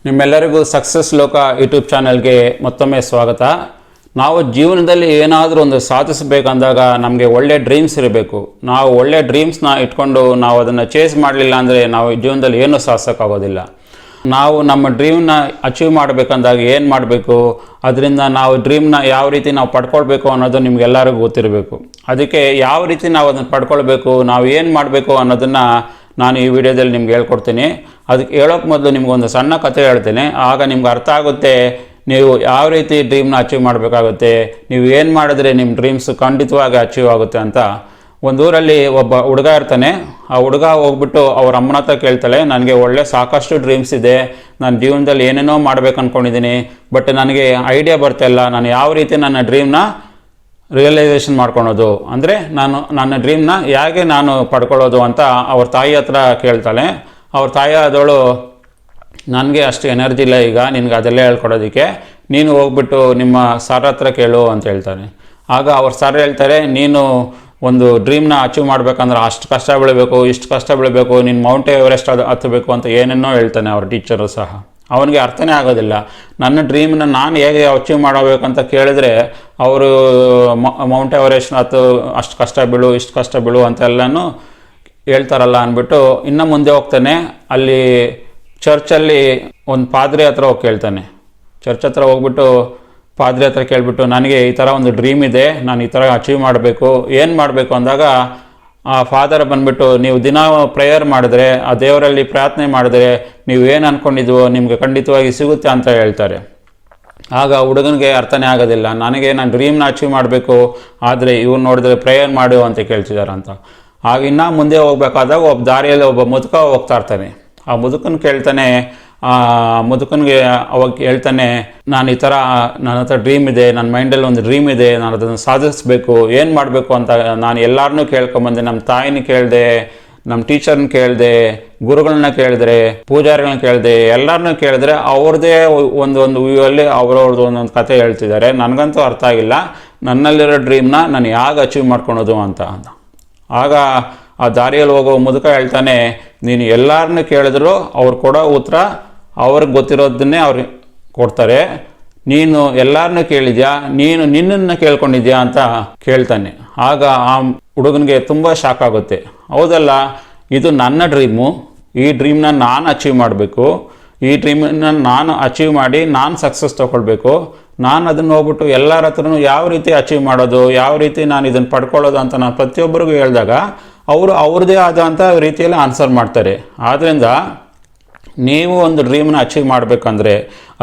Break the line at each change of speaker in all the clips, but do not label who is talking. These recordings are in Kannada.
ನಿಮ್ಮೆಲ್ಲರಿಗೂ ಸಕ್ಸಸ್ ಲೋಕ ಯೂಟ್ಯೂಬ್ ಚಾನೆಲ್ಗೆ ಮತ್ತೊಮ್ಮೆ ಸ್ವಾಗತ. ನಾವು ಜೀವನದಲ್ಲಿ ಏನಾದರೂ ಒಂದು ಸಾಧಿಸಬೇಕಂದಾಗ ನಮಗೆ ಒಳ್ಳೆ ಡ್ರೀಮ್ಸ್ ಇರಬೇಕು. ನಾವು ಒಳ್ಳೆ ಡ್ರೀಮ್ಸ್ನ ಇಟ್ಕೊಂಡು ನಾವು ಅದನ್ನು ಚೇಸ್ ಮಾಡಲಿಲ್ಲ ಅಂದರೆ ನಾವು ಜೀವನದಲ್ಲಿ ಏನೂ ಸಾಧಿಸೋಕ್ಕಾಗೋದಿಲ್ಲ. ನಾವು ನಮ್ಮ ಡ್ರೀಮ್ನ ಅಚೀವ್ ಮಾಡಬೇಕಂದಾಗ ಏನು ಮಾಡಬೇಕು, ಅದರಿಂದ ನಾವು ಡ್ರೀಮ್ನ ಯಾವ ರೀತಿ ನಾವು ಪಡ್ಕೊಳ್ಬೇಕು ಅನ್ನೋದು ನಿಮಗೆಲ್ಲರಿಗೂ ಗೊತ್ತಿರಬೇಕು. ಅದಕ್ಕೆ ಯಾವ ರೀತಿ ನಾವು ಅದನ್ನು ಪಡ್ಕೊಳ್ಬೇಕು, ನಾವು ಏನು ಮಾಡಬೇಕು ಅನ್ನೋದನ್ನು ನಾನು ಈ ವಿಡಿಯೋದಲ್ಲಿ ನಿಮ್ಗೆ ಹೇಳ್ಕೊಡ್ತೀನಿ. ಅದಕ್ಕೆ ಹೇಳೋಕ್ಕೆ ಮೊದಲು ನಿಮ್ಗೊಂದು ಸಣ್ಣ ಕಥೆ ಹೇಳ್ತೇನೆ, ಆಗ ನಿಮ್ಗೆ ಅರ್ಥ ಆಗುತ್ತೆ ನೀವು ಯಾವ ರೀತಿ ಡ್ರೀಮ್ನ ಅಚೀವ್ ಮಾಡಬೇಕಾಗುತ್ತೆ, ನೀವು ಏನು ಮಾಡಿದ್ರೆ ನಿಮ್ಮ ಡ್ರೀಮ್ಸ್ ಖಂಡಿತವಾಗಿ ಅಚೀವ್ ಆಗುತ್ತೆ ಅಂತ. ಒಂದು ಊರಲ್ಲಿ ಒಬ್ಬ ಹುಡುಗ ಇರ್ತಾನೆ. ಆ ಹುಡುಗ ಹೋಗ್ಬಿಟ್ಟು ಅವ್ರ ಅಮ್ಮನ ಹತ್ರ ಕೇಳ್ತಾಳೆ, ನನಗೆ ಒಳ್ಳೆ ಸಾಕಷ್ಟು ಡ್ರೀಮ್ಸ್ ಇದೆ, ನಾನು ಜೀವನದಲ್ಲಿ ಏನೇನೋ ಮಾಡ್ಬೇಕು ಅಂದ್ಕೊಂಡಿದ್ದೀನಿ, ಬಟ್ ನನಗೆ ಐಡಿಯಾ ಬರ್ತಾಯಿಲ್ಲ, ನಾನು ಯಾವ ರೀತಿ ನನ್ನ ಡ್ರೀಮ್ನ ರಿಯಲೈಸೇಷನ್ ಮಾಡ್ಕೊಳೋದು, ಅಂದರೆ ನನ್ನ ಡ್ರೀಮ್ನ ಹೇಗೆ ನಾನು ಪಡ್ಕೊಳ್ಳೋದು ಅಂತ ಅವ್ರ ತಾಯಿ ಹತ್ರ ಕೇಳ್ತಾಳೆ. ಅವ್ರ ತಾಯಿ ಆದವಳು, ನನಗೆ ಅಷ್ಟು ಎನರ್ಜಿ ಇಲ್ಲ ಈಗ ನಿನಗೆ ಅದೆಲ್ಲ ಹೇಳ್ಕೊಡೋದಕ್ಕೆ, ನೀನು ಹೋಗ್ಬಿಟ್ಟು ನಿಮ್ಮ ಸರ್ ಹತ್ರ ಕೇಳು ಅಂತ ಹೇಳ್ತಾನೆ. ಆಗ ಅವ್ರ ಸರ್ ಹೇಳ್ತಾರೆ, ನೀನು ಒಂದು ಡ್ರೀಮ್ನ ಅಚೀವ್ ಮಾಡ್ಬೇಕಂದ್ರೆ ಅಷ್ಟು ಕಷ್ಟ ಬೀಳಬೇಕು, ಇಷ್ಟು ಕಷ್ಟ ಬೀಳಬೇಕು, ನೀನು ಮೌಂಟ್ ಎವರೆಸ್ಟ್ ಹತ್ತಬೇಕು ಅಂತ ಏನೇನೋ ಹೇಳ್ತಾನೆ ಅವ್ರ ಟೀಚರು ಸಹ. ಅವನಿಗೆ ಅರ್ಥನೇ ಆಗೋದಿಲ್ಲ. ನನ್ನ ಡ್ರೀಮ್ನ ನಾನು ಹೇಗೆ ಅಚೀವ್ ಮಾಡಬೇಕಂತ ಕೇಳಿದ್ರೆ ಅವರು ಮೌಂಟ್ ಎವರೆಸ್ಟ್ ಅಷ್ಟು ಕಷ್ಟ ಬೀಳು, ಇಷ್ಟು ಕಷ್ಟ ಬೀಳು ಅಂತೆಲ್ಲನೂ ಹೇಳ್ತಾರಲ್ಲ ಅಂದ್ಬಿಟ್ಟು ಇನ್ನು ಮುಂದೆ ಹೋಗ್ತಾನೆ. ಅಲ್ಲಿ ಚರ್ಚಲ್ಲಿ ಒಂದು ಪಾದ್ರಿ ಹತ್ರ ಹೋಗಿ ಕೇಳ್ತಾನೆ. ಚರ್ಚ್ ಹತ್ರ ಹೋಗ್ಬಿಟ್ಟು ಪಾದ್ರಿ ಹತ್ರ ಕೇಳಿಬಿಟ್ಟು, ನನಗೆ ಈ ಥರ ಒಂದು ಡ್ರೀಮ್ ಇದೆ, ನಾನು ಈ ಥರ ಅಚೀವ್ ಮಾಡಬೇಕು, ಏನು ಮಾಡಬೇಕು ಅಂದಾಗ ಆ ಫಾದರ್ ಬಂದುಬಿಟ್ಟು, ನೀವು ದಿನ ಪ್ರೇಯರ್ ಮಾಡಿದ್ರೆ, ಆ ದೇವರಲ್ಲಿ ಪ್ರಾರ್ಥನೆ ಮಾಡಿದ್ರೆ ನೀವು ಏನು ಅಂದ್ಕೊಂಡಿದ್ವೋ ನಿಮಗೆ ಖಂಡಿತವಾಗಿ ಸಿಗುತ್ತೆ ಅಂತ ಹೇಳ್ತಾರೆ. ಆಗ ಹುಡುಗನಿಗೆ ಅರ್ಥನೇ ಆಗೋದಿಲ್ಲ, ನನಗೆ ನಾನು ಡ್ರೀಮ್ನ ಅಚೀವ್ ಮಾಡಬೇಕು, ಆದರೆ ಇವ್ರು ನೋಡಿದ್ರೆ ಪ್ರೇಯರ್ ಮಾಡು ಅಂತ ಕೇಳ್ತಿದ್ದಾರೆ ಅಂತ. ಆಗ ಇನ್ನೂ ಮುಂದೆ ಹೋಗ್ಬೇಕಾದಾಗ ಒಬ್ಬ ದಾರಿಯಲ್ಲಿ ಒಬ್ಬ ಮುದುಕ ಹೋಗ್ತಾ ಇರ್ತಾನೆ. ಆ ಮುದುಕನ ಕೇಳ್ತಾನೆ, ಮುದುಕನಿಗೆ ಅವಾಗ ಹೇಳ್ತಾನೆ, ನಾನು ಈ ಥರ ನನ್ನ ಹತ್ರ ಡ್ರೀಮ್ ಇದೆ, ನನ್ನ ಮೈಂಡಲ್ಲಿ ಒಂದು ಡ್ರೀಮ್ ಇದೆ, ನಾನು ಅದನ್ನು ಸಾಧಿಸಬೇಕು, ಏನು ಮಾಡಬೇಕು ಅಂತ ನಾನು ಎಲ್ಲರನ್ನೂ ಕೇಳ್ಕೊಂಬಂದೆ. ನಮ್ಮ ತಾಯಿನ ಕೇಳಿದೆ, ನಮ್ಮ ಟೀಚರ್ನ ಕೇಳಿದೆ, ಗುರುಗಳನ್ನ ಕೇಳಿದ್ರೆ, ಪೂಜಾರಿಗಳನ್ನ ಕೇಳಿದೆ, ಎಲ್ಲರನ್ನೂ ಕೇಳಿದ್ರೆ ಅವ್ರದ್ದೇ ಒಂದು ವ್ಯೂವಲ್ಲಿ ಅವ್ರವ್ರದ್ದು ಒಂದೊಂದು ಕತೆ ಹೇಳ್ತಿದ್ದಾರೆ. ನನಗಂತೂ ಅರ್ಥ ಆಗಿಲ್ಲ ನನ್ನಲ್ಲಿರೋ ಡ್ರೀಮ್ನ ನಾನು ಹೇಗೆ ಅಚೀವ್ ಮಾಡ್ಕೊಳೋದು ಅಂತ. ಆಗ ಆ ದಾರಿಯಲ್ಲಿ ಹೋಗೋ ಮುದುಕ ಹೇಳ್ತಾನೆ, ನೀನು ಎಲ್ಲರನ್ನೂ ಕೇಳಿದ್ರು ಅವ್ರು ಕೊಡೋ ಉತ್ತರ ಅವ್ರಿಗೆ ಗೊತ್ತಿರೋದನ್ನೇ ಅವ್ರು ಕೊಡ್ತಾರೆ, ನೀನು ಎಲ್ಲರನ್ನೂ ಕೇಳಿದ್ಯಾ, ನೀನು ನಿನ್ನನ್ನು ಕೇಳ್ಕೊಂಡಿದ್ಯಾ ಅಂತ ಕೇಳ್ತಾನೆ. ಆಗ ಆ ಹುಡುಗನಿಗೆ ತುಂಬ ಶಾಕ್ ಆಗುತ್ತೆ. ಹೌದಲ್ಲ, ಇದು ನನ್ನ ಡ್ರೀಮು, ಈ ಡ್ರೀಮ್ನ ನಾನು ಅಚೀವ್ ಮಾಡಬೇಕು, ಈ ಡ್ರೀಮನ್ನ ನಾನು ಅಚೀವ್ ಮಾಡಿ ನಾನು ಸಕ್ಸಸ್ ತೊಗೊಳ್ಬೇಕು, ನಾನು ಅದನ್ನು ಹೋಗ್ಬಿಟ್ಟು ಎಲ್ಲರ ಹತ್ರನೂ ಯಾವ ರೀತಿ ಅಚೀವ್ ಮಾಡೋದು, ಯಾವ ರೀತಿ ನಾನು ಇದನ್ನು ಪಡ್ಕೊಳ್ಳೋದು ಅಂತ ನಾನು ಪ್ರತಿಯೊಬ್ಬರಿಗೂ ಹೇಳಿದಾಗ ಅವರು ಅವ್ರದ್ದೇ ಆದಂಥ ರೀತಿಯಲ್ಲಿ ಆನ್ಸರ್ ಮಾಡ್ತಾರೆ. ಆದ್ದರಿಂದ ನೀವು ಒಂದು ಡ್ರೀಮ್ನ ಅಚೀವ್ ಮಾಡಬೇಕಂದ್ರೆ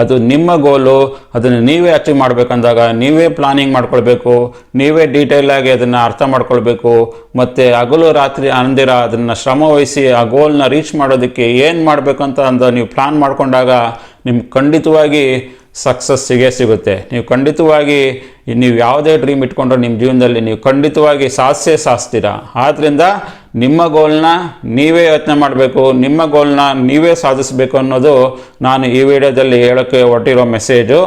ಅದು ನಿಮ್ಮ ಗೋಲು, ಅದನ್ನು ನೀವೇ ಅಚೀವ್ ಮಾಡಬೇಕಂದಾಗ ನೀವೇ ಪ್ಲಾನಿಂಗ್ ಮಾಡ್ಕೊಳ್ಬೇಕು, ನೀವೇ ಡೀಟೇಲಾಗಿ ಅದನ್ನು ಅರ್ಥ ಮಾಡ್ಕೊಳ್ಬೇಕು, ಮತ್ತು ಹಗಲು ರಾತ್ರಿ ಅಂದಿರ ಅದನ್ನು ಶ್ರಮ ವಹಿಸಿ ಆ ಗೋಲ್ನ ರೀಚ್ ಮಾಡೋದಕ್ಕೆ ಏನು ಮಾಡಬೇಕಂತ ನೀವು ಪ್ಲಾನ್ ಮಾಡಿಕೊಂಡಾಗ ನಿಮ್ಗೆ ಖಂಡಿತವಾಗಿ ಸಕ್ಸಸ್ ಸಿಗುತ್ತೆ. ನೀವು ಖಂಡಿತವಾಗಿ ನೀವು ಯಾವುದೇ ಡ್ರೀಮ್ ಇಟ್ಕೊಂಡ್ರೆ ನಿಮ್ಮ ಜೀವನದಲ್ಲಿ ನೀವು ಖಂಡಿತವಾಗಿ ಸಾಧಿಸ್ತೀರಾ. ಆದ್ದರಿಂದ ನಿಮ್ಮ ಗೋಲ್ನ ನೀವೇ ಯೋಚನೆ ಮಾಡಬೇಕು, ನಿಮ್ಮ ಗೋಲ್ನ ನೀವೇ ಸಾಧಿಸಬೇಕು ಅನ್ನೋದು ನಾನು ಈ ವಿಡಿಯೋದಲ್ಲಿ ಹೇಳೋಕ್ಕೆ ಹೊರಟಿರೋ ಮೆಸೇಜು.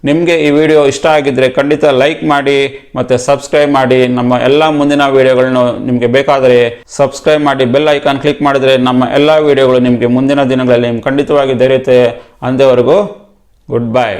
ನಿಮಗೆ ಈ ವಿಡಿಯೋ ಇಷ್ಟ ಆಗಿದ್ದರೆ ಖಂಡಿತ ಲೈಕ್ ಮಾಡಿ ಮತ್ತು ಸಬ್ಸ್ಕ್ರೈಬ್ ಮಾಡಿ. ನಮ್ಮ ಎಲ್ಲ ಮುಂದಿನ ವಿಡಿಯೋಗಳನ್ನು ನಿಮಗೆ ಬೇಕಾದರೆ ಸಬ್ಸ್ಕ್ರೈಬ್ ಮಾಡಿ, ಬೆಲ್ ಐಕಾನ್ ಕ್ಲಿಕ್ ಮಾಡಿದರೆ ನಮ್ಮ ಎಲ್ಲ ವಿಡಿಯೋಗಳು ನಿಮಗೆ ಮುಂದಿನ ದಿನಗಳಲ್ಲಿ ನಿಮ್ಗೆ ಖಂಡಿತವಾಗಿ ದೊರೆಯುತ್ತೆ. ಅಂದೇವರೆಗೂ ಗುಡ್ ಬೈ.